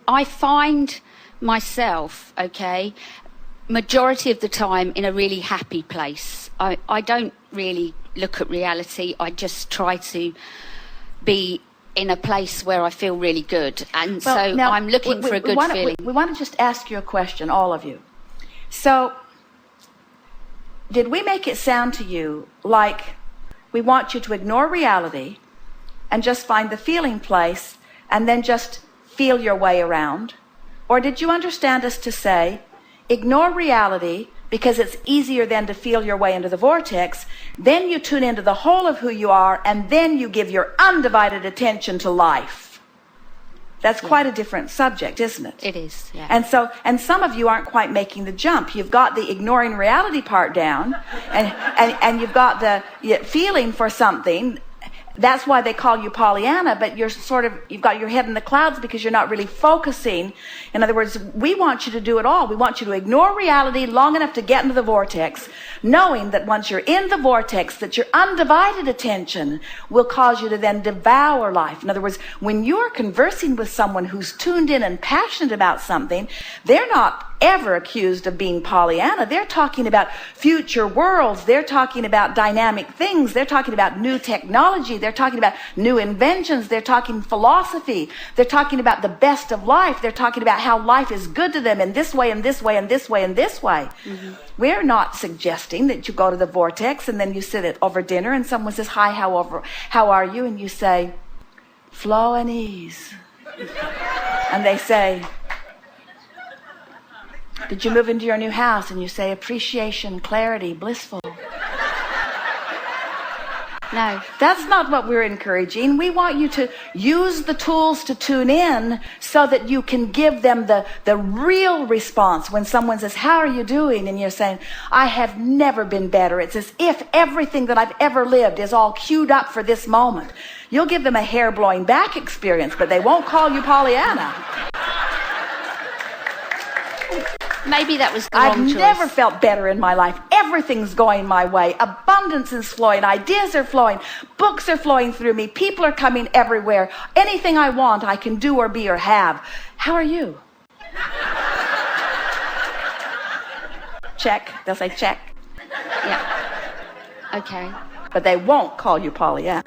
I find myself, majority of the time in a really happy place. I don't really look at reality. I just try to be in a place where I feel really good. And so now, I'm looking for a good feeling. We want to just ask you a question, all of you. So, did we make it sound to you like we want you to ignore reality and just find the feeling place and then just feel your way around? Or did you understand us to say, ignore reality because it's easier than to feel your way into the vortex, then you tune into the whole of who you are, and then you give your undivided attention to life? That's quite a different subject, isn't it? It is, yeah. And some of you aren't quite making the jump. You've got the ignoring reality part down, and you've got the feeling for something. That's why they call you Pollyanna, but you've got your head in the clouds because you're not really focusing. In other words, we want you to do it all. We want you to ignore reality long enough to get into the vortex, knowing that once you're in the vortex, that your undivided attention will cause you to then devour life. In other words, when you're conversing with someone who's tuned in and passionate about something, they're not ever accused of being Pollyanna. They're talking about future worlds. They're talking about dynamic things. They're talking about new technology. They're talking about new inventions. They're talking philosophy. They're talking about the best of life. They're talking about how life is good to them in this way and this way and this way and this way. Mm-hmm. We're not suggesting that you go to the vortex and then you sit over dinner and someone says, hi, how are you? And you say, flow and ease. And they say, did you move into your new house? And you say, appreciation, clarity, blissful. No, that's not what we're encouraging. We want you to use the tools to tune in so that you can give them the real response when someone says, how are you doing? And you're saying, I have never been better. It's as if everything that I've ever lived is all queued up for this moment. You'll give them a hair-blowing back experience, but they won't call you Pollyanna. Maybe that was the wrong choice. I've never felt better in my life. Everything's going my way. Abundance is flowing. Ideas are flowing. Books are flowing through me. People are coming everywhere. Anything I want, I can do or be or have. How are you? Check. They'll say check. Yeah. Okay. But they won't call you Pollyanna.